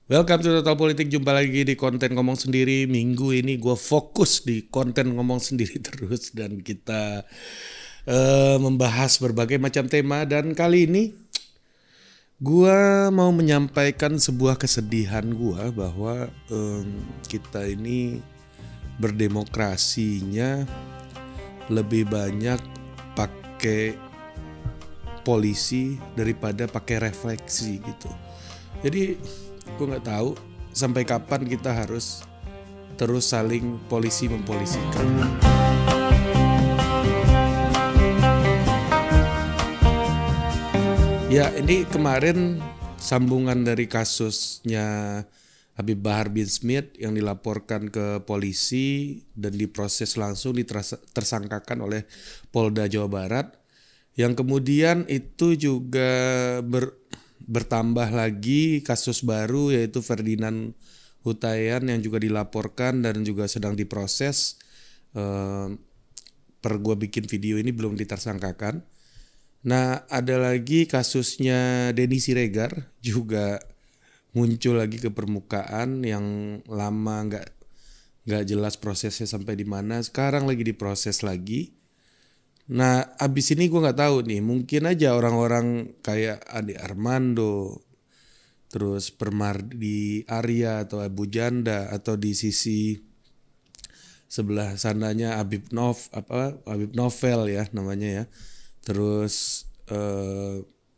Welcome to Total Politik, jumpa lagi di konten ngomong sendiri. Minggu ini gue fokus di konten ngomong sendiri terus. Dan kita membahas berbagai macam tema. Dan kali ini gue mau menyampaikan sebuah kesedihan gue bahwa kita ini berdemokrasinya lebih banyak pakai polisi daripada pakai refleksi gitu. Jadi gue nggak tahu sampai kapan kita harus terus saling polisi mempolisikan. Ya, ini kemarin sambungan dari kasusnya Habib Bahar bin Smith yang dilaporkan ke polisi dan diproses langsung ditersangkakan oleh Polda Jawa Barat. Yang kemudian itu juga bertambah lagi kasus baru yaitu Ferdinand Hutayan yang juga dilaporkan dan juga sedang diproses. Per gue bikin video ini belum ditersangkakan. Nah, ada lagi kasusnya Denny Siregar juga muncul lagi ke permukaan yang lama nggak jelas prosesnya sampai di mana. Sekarang lagi diproses lagi. Nah, abis ini gue nggak tahu nih, mungkin aja orang-orang kayak Ade Armando, terus Permardi Arya atau Abu Janda, atau di sisi sebelah sananya Habib Novel ya namanya ya. Terus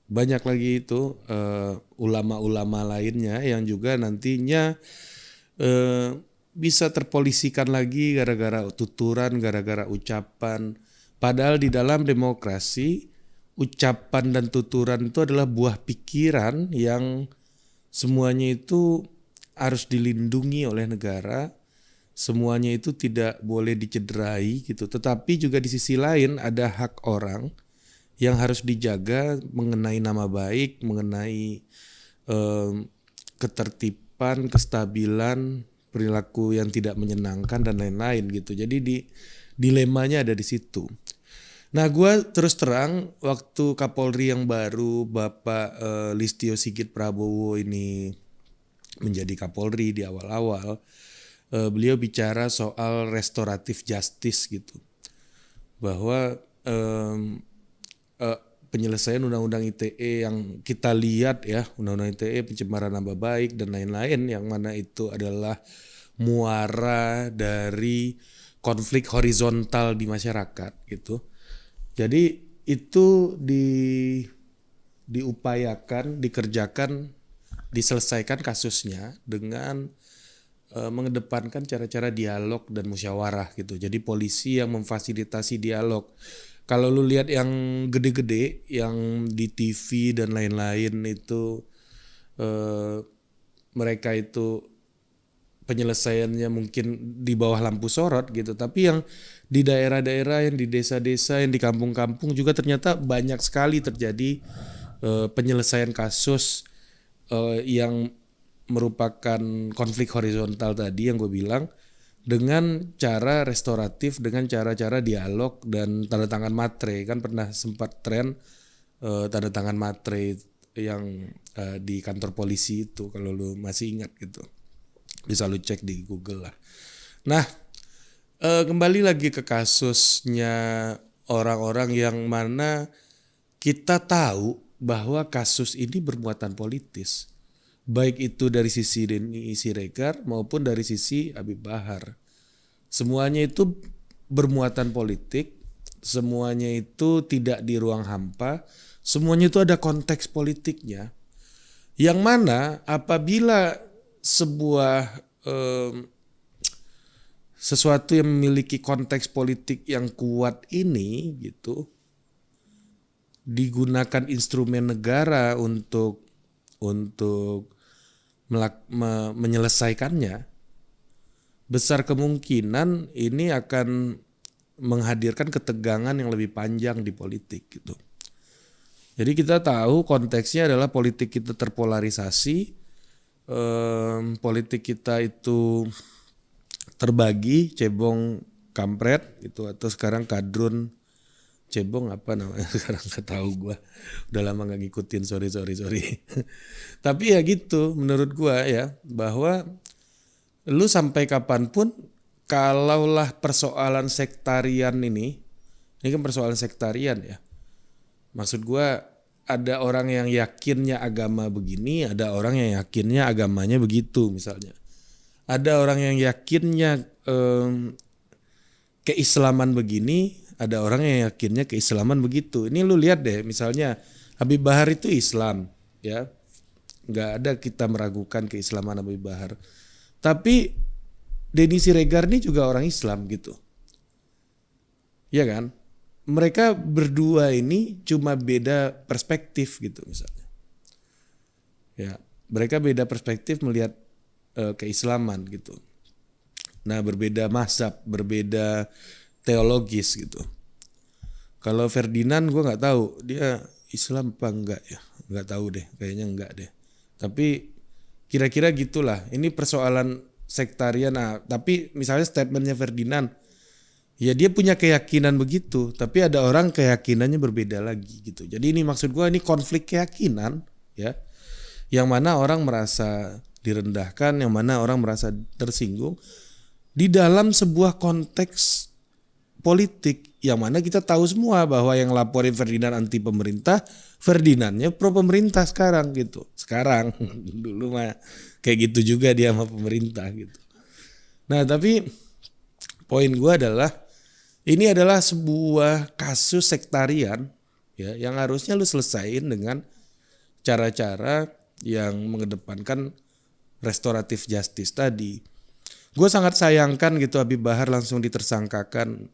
banyak lagi itu ulama-ulama lainnya yang juga nantinya bisa terpolisikan lagi gara-gara tuturan, gara-gara ucapan. Padahal di dalam demokrasi, ucapan dan tuturan itu adalah buah pikiran yang semuanya itu harus dilindungi oleh negara. Semuanya itu tidak boleh dicederai gitu. Tetapi juga di sisi lain ada hak orang yang harus dijaga mengenai nama baik, mengenai ketertiban, kestabilan, perilaku yang tidak menyenangkan dan lain-lain gitu. Jadi dilemanya ada di situ. Nah, gue terus terang waktu Kapolri yang baru Bapak Listio Sigit Prabowo ini menjadi Kapolri di awal-awal, beliau bicara soal restoratif justice gitu, bahwa penyelesaian undang-undang ITE yang kita lihat ya, undang-undang ITE pencemaran nama baik dan lain-lain, yang mana itu adalah muara dari konflik horizontal di masyarakat gitu. Jadi itu diupayakan, dikerjakan, diselesaikan kasusnya dengan mengedepankan cara-cara dialog dan musyawarah gitu. Jadi polisi yang memfasilitasi dialog. Kalau lu lihat yang gede-gede, yang di TV dan lain-lain itu mereka itu penyelesaiannya mungkin di bawah lampu sorot gitu, tapi yang di daerah-daerah, yang di desa-desa, yang di kampung-kampung juga ternyata banyak sekali terjadi penyelesaian kasus yang merupakan konflik horizontal tadi yang gue bilang, dengan cara restoratif, dengan cara-cara dialog dan tanda tangan matre. Kan pernah sempat tren tanda tangan matre yang di kantor polisi itu, kalau lu masih ingat gitu. Bisa lu cek di Google lah. Nah, kembali lagi ke kasusnya orang-orang yang mana kita tahu bahwa kasus ini bermuatan politis. Baik itu dari sisi Denny Siregar maupun dari sisi Habib Bahar. Semuanya itu bermuatan politik, semuanya itu tidak di ruang hampa, semuanya itu ada konteks politiknya. Yang mana apabila sebuah sesuatu yang memiliki konteks politik yang kuat ini gitu digunakan instrumen negara untuk menyelesaikannya, besar kemungkinan ini akan menghadirkan ketegangan yang lebih panjang di politik gitu. Jadi kita tahu konteksnya adalah politik kita terpolarisasi, politik kita itu terbagi, cebong kampret gitu, atau sekarang kadrun Cebong apa namanya sekarang nggak tahu gua. Udah lama nggak ngikutin, sorry. Tapi ya gitu menurut gua ya, bahwa lu sampai kapanpun kalaulah persoalan sektarian ini kan persoalan sektarian ya. Maksud gua ada orang yang yakinnya agama begini, ada orang yang yakinnya agamanya begitu misalnya. Ada orang yang yakinnya keislaman begini, ada orang yang yakinnya keislaman begitu. Ini lu lihat deh, misalnya Habib Bahar itu Islam, ya, nggak ada kita meragukan keislaman Habib Bahar. Tapi Denny Siregar ini juga orang Islam gitu, ya kan? Mereka berdua ini cuma beda perspektif gitu misalnya. Ya, mereka beda perspektif melihat keislaman gitu. Nah, berbeda mazhab, berbeda teologis gitu. Kalau Ferdinand gue nggak tahu dia Islam apa enggak ya, nggak tahu deh, kayaknya enggak deh. Tapi kira-kira gitulah. Ini persoalan sektarian. Nah, tapi misalnya statementnya Ferdinand, ya dia punya keyakinan begitu, tapi ada orang keyakinannya berbeda lagi gitu. Jadi ini maksud gue ini konflik keyakinan ya, yang mana orang merasa direndahkan, yang mana orang merasa tersinggung di dalam sebuah konteks politik, yang mana kita tahu semua bahwa yang laporin Ferdinand anti pemerintah, Ferdinandnya pro pemerintah sekarang gitu. Sekarang dulu mah kayak gitu juga dia sama pemerintah gitu. Nah tapi poin gue adalah ini adalah sebuah kasus sektarian ya, yang harusnya lu selesaiin dengan cara-cara yang mengedepankan restoratif justice tadi. Gue sangat sayangkan gitu Habib Bahar langsung ditersangkakan.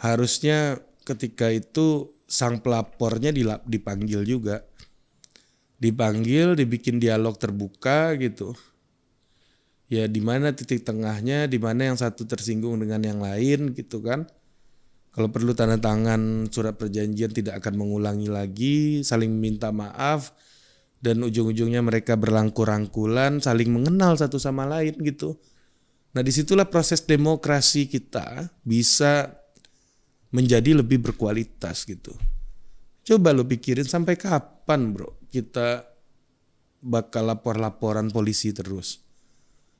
Harusnya ketika itu sang pelapornya dipanggil juga. Dipanggil, dibikin dialog terbuka gitu. Ya di mana titik tengahnya, di mana yang satu tersinggung dengan yang lain gitu kan. Kalau perlu tanda tangan surat perjanjian tidak akan mengulangi lagi, saling minta maaf, dan ujung-ujungnya mereka berrangkul-rangkulan, saling mengenal satu sama lain gitu. Nah disitulah proses demokrasi kita bisa menjadi lebih berkualitas gitu. Coba lo pikirin sampai kapan bro kita bakal lapor-laporan polisi terus.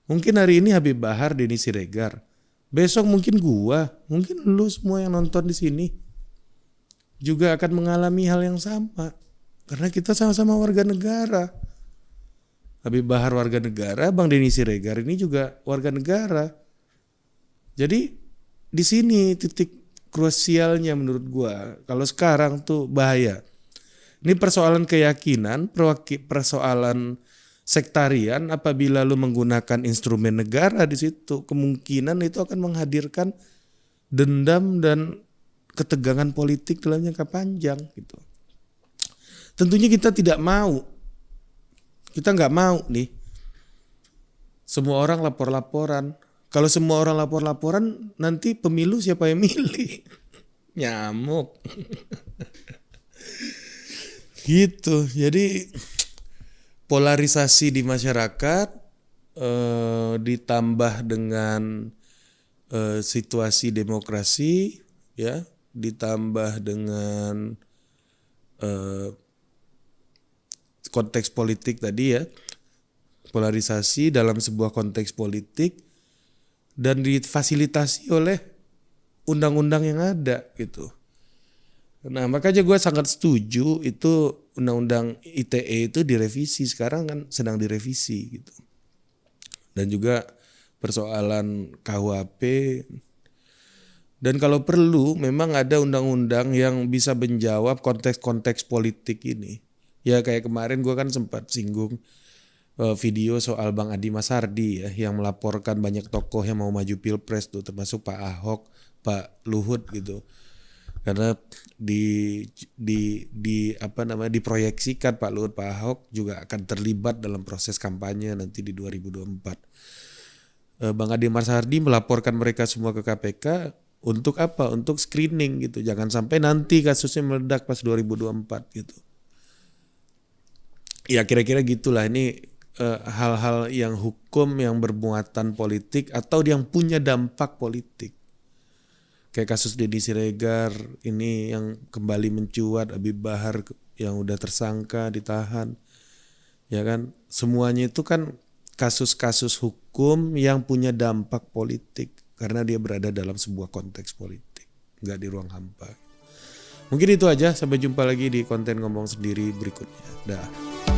Mungkin hari ini Habib Bahar, Denny Siregar. Besok mungkin gua, mungkin lu semua yang nonton di sini juga akan mengalami hal yang sama. Karena kita sama-sama warga negara. Habib Bahar warga negara, Bang Denny Siregar ini juga warga negara. Jadi di sini titik krusialnya menurut gua. Kalau sekarang tuh bahaya. Ini persoalan keyakinan, persoalan sektarian. Apabila lu menggunakan instrumen negara di situ, kemungkinan itu akan menghadirkan dendam dan ketegangan politik dalam jangka panjang gitu. Tentunya kita tidak mau. Kita nggak mau nih semua orang lapor-laporan. Kalau semua orang lapor-laporan, nanti pemilu siapa yang milih? Nyamuk. Gitu. Jadi polarisasi di masyarakat ditambah dengan situasi demokrasi, ya, ditambah dengan konteks politik tadi ya, polarisasi dalam sebuah konteks politik dan difasilitasi oleh undang-undang yang ada gitu. Nah makanya gue sangat setuju itu undang-undang ITE itu direvisi, sekarang kan sedang direvisi gitu. Dan juga persoalan KUHP, dan kalau perlu memang ada undang-undang yang bisa menjawab konteks-konteks politik ini. Ya kayak kemarin gue kan sempat singgung video soal Bang Adi Masardi ya, yang melaporkan banyak tokoh yang mau maju pilpres tuh, termasuk Pak Ahok, Pak Luhut gitu. Karena diproyeksikan Pak Luhut, Pak Ahok juga akan terlibat dalam proses kampanye nanti di 2024. Bang Adi Masardi melaporkan mereka semua ke KPK untuk apa? Untuk screening gitu. Jangan sampai nanti kasusnya meledak pas 2024 gitu. Ya kira-kira gitulah, ini hal-hal yang hukum yang bermuatan politik atau yang punya dampak politik. Kayak kasus Deddy Siregar ini yang kembali mencuat, Habib Bahar yang udah tersangka ditahan, ya kan? Semuanya itu kan kasus-kasus hukum yang punya dampak politik karena dia berada dalam sebuah konteks politik, nggak di ruang hampa. Mungkin itu aja, sampai jumpa lagi di konten ngomong sendiri berikutnya. Dah.